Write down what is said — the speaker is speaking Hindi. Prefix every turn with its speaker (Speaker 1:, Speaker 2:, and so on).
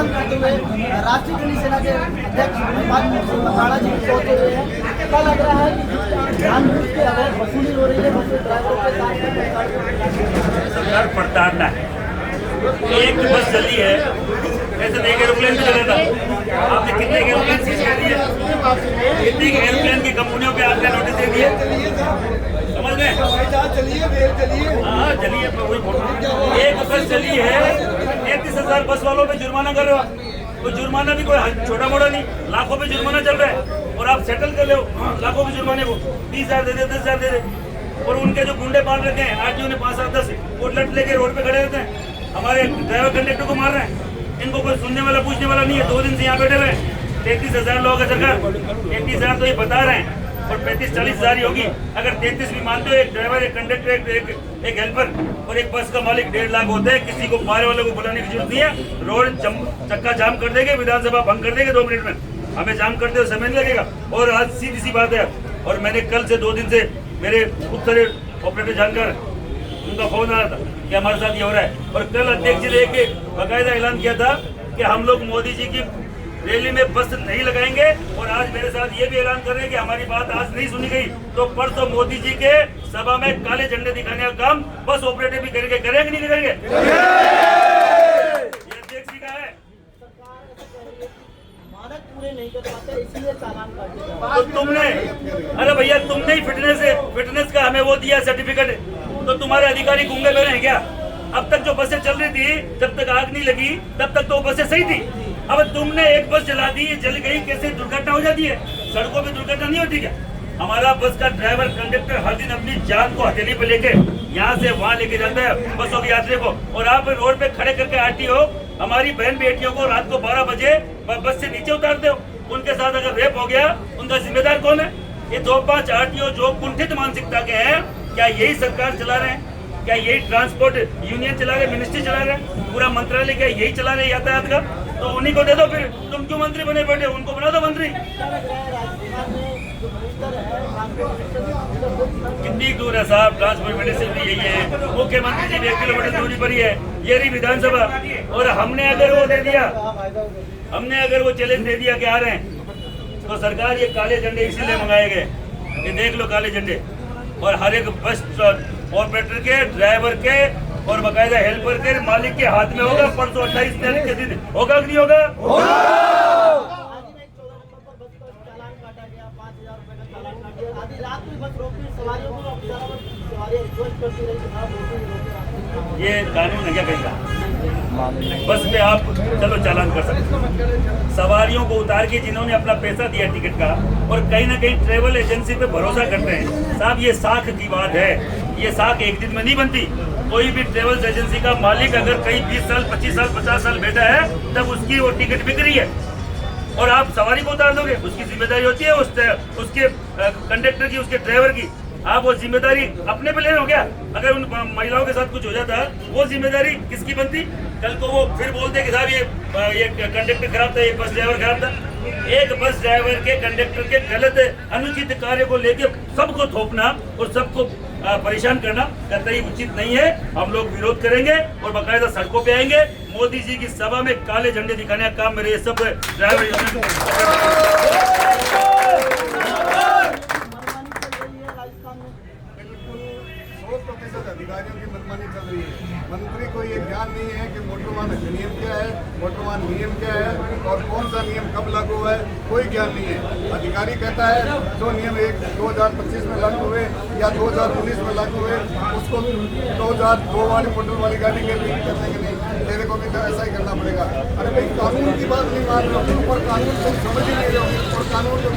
Speaker 1: ऐलान करते हुए राष्ट्रीय खनिज सेना के अध्यक्ष मकाड़ा जी पहुंचे हुए हैं। क्या लग रहा है कि जानबूझ के अगर वसूली हो रही है बस ड्राइवरों के साथ
Speaker 2: सरकार पड़तालना है। एक बस चली है, ऐसे एक एरोप्लेन भी चला था। आपने कितने एरोप्लेन सीज कर दिए? कितनी एरोप्लेन की कंपनियों पे आपने नोटिस दे दिए? समझ गए? हाँ चलिए, वही बोल रहा हूँ। एक बस चली है, 33,000 बस वालों पे जुर्माना कर रहे हो। तो जुर्माना भी कोई छोटा मोटा नहीं, लाखों पे जुर्माना चल रहा है और आप सेटल कर ले लाखों पे जुर्माने को। 30,000 दे दे, 10,000 दे दे। और उनके जो गुंडे पाल रखे हैं, आरटीओ ने 5-7-10 वो लट लेके रोड पे खड़े रहते हैं, हमारे ड्राइवर कंडक्टर को मार रहे हैं। इनको कोई सुनने वाला पूछने वाला नहीं है। 2 दिन से यहाँ बैठे हुए 33,000 लोग है सरकार। 33,000 तो ये बता रहे हैं और 35-40,000 ही होगी। अगर 33 भी मानते हो, एक ड्राइवर, एक कंडक्टर, एक हेल्पर और एक बस का मालिक 1.5 लाख होते हैं। किसी को बाहर वाले को बुलाने की जरूरत नहीं है। रोड चक्का जाम कर देंगे, विधानसभा भंग कर देंगे 2 मिनट में। हमें जाम करते हुए समय नहीं लगेगा। और आज सीधी सी बात है, और मैंने कल से 2 दिन से मेरे उत्तर ऑपरेटर जानकर उनका फोन आ रहा था कि हमारे साथ ये हो रहा है। और कल अध्यक्ष जी ने एक बाकायदा ऐलान किया था कि हम लोग मोदी जी की रैली में बस नहीं लगाएंगे। और आज मेरे साथ ये भी ऐलान कर रहे हैं कि हमारी बात आज नहीं सुनी गई तो परसों मोदी जी के सभा में काले झंडे दिखाने का काम बस ऑपरेटर भी करेंगे। करेंगे नहीं करेंगे? ये अध्यक्ष जी का है।
Speaker 1: मानक पूरे नहीं कर पाते इसलिए चालान काटे।
Speaker 2: तो तुमने, अरे भैया तुमने ही फिटनेस का हमें वो दिया सर्टिफिकेट, तो तुम्हारे अधिकारी गूंगे मेरे हैं क्या? अब तक जो बसें चल रही थी, जब तक आग नहीं लगी तब तक तो बसें सही थी। अब तुमने एक बस जला दी, जल गई, कैसे दुर्घटना हो जाती है? सड़कों पे दुर्घटना नहीं होती क्या? हमारा बस का ड्राइवर कंडक्टर हर दिन अपनी जान को हथेली पे लेके यहाँ से वहाँ लेके जाता है बसों की यात्री को। और आप रोड पे खड़े करके आरटीओ हमारी बहन बेटियों को रात को 12 बजे बस से नीचे उतारते हो। उनके साथ अगर रेप हो गया, उनका जिम्मेदार कौन है? ये 2-5 आरटीओ जो कुंठित मानसिकता के हैं, क्या यही सरकार चला रहे हैं? क्या यही ट्रांसपोर्ट यूनियन चला रहे, मिनिस्ट्री चला रहे, पूरा मंत्रालय क्या यही चला रहे यातायात का? तो उन्हीं को दे दो फिर। तुम क्यों मंत्री बने बैठे? उनको बना दो मंत्री। कितनी दूर है साहब? ट्रांसपोर्ट मिनिस्ट्री भी यही है, मुख्यमंत्री जी भी 1 किलोमीटर दूरी पर ही है। ये रही विधानसभा। और हमने अगर वो दे दिया, हमने अगर वो चैलेंज दे दिया कि आ रहे हैं, तो सरकार ये काले झंडे इसीलिए मंगाए गए कि देख लो काले झंडे। और हर एक बस ऑपरेटर के, ड्राइवर के और बाकायदा हेल्पर के मालिक के हाथ में होगा। परसों 28 तारीख के दिन होगा कि नहीं होगा? ये कानून है क्या कहीं का? बस पे आप चलो चालान कर सकते हो। सवारियों को उतार के जिन्होंने अपना पैसा दिया टिकट का और कहीं ना कहीं ट्रेवल एजेंसी पे भरोसा करते हैं साहब, ये साख की बात है। ये साख एक दिन में नहीं बनती। कोई भी ट्रेवल्स एजेंसी का मालिक अगर कहीं 20 साल, 25 साल, 50 साल बैठा है, तब उसकी वो टिकट बिक रही है और आप सवारी को उतार दोगे, उसकी जिम्मेदारी होती है उसके कंडक्टर की, उसके ड्राइवर की। आप वो जिम्मेदारी अपने पे ले रहे हो क्या? अगर उन महिलाओं के साथ कुछ हो जाता वो जिम्मेदारी किसकी बनती? कल को वो फिर बोलते कि साहब ये कंडक्टर खराब था, ये बस ड्राइवर खराब था। एक बस ड्राइवर के, कंडक्टर के गलत अनुचित कार्य को लेके सबको थोपना और सबको परेशान करना कतई उचित नहीं है। हम लोग विरोध करेंगे और बाकायदा सड़कों पे आएंगे। मोदी जी की सभा में काले झंडे दिखाने का काम मेरे ये सब ड्राइवर
Speaker 3: अधिकारियों की मनमानी चल रही है। मंत्री को ये ज्ञान नहीं है कि मोटर वाहन अधिनियम क्या है, मोटर वाहन नियम क्या है और कौन सा नियम कब लागू है, कोई ज्ञान नहीं है। अधिकारी कहता है जो नियम 2025 में लागू हुए या 2019 में लागू हुए, उसको 2002 वाली मोटर वाली गाड़ी के लिए करने के नहीं, तेरे को भी तो ऐसा ही करना पड़ेगा। अरे भाई कानून की बात नहीं मान रहे हो और कानून को समझ ही नहीं रहे हो और कानून को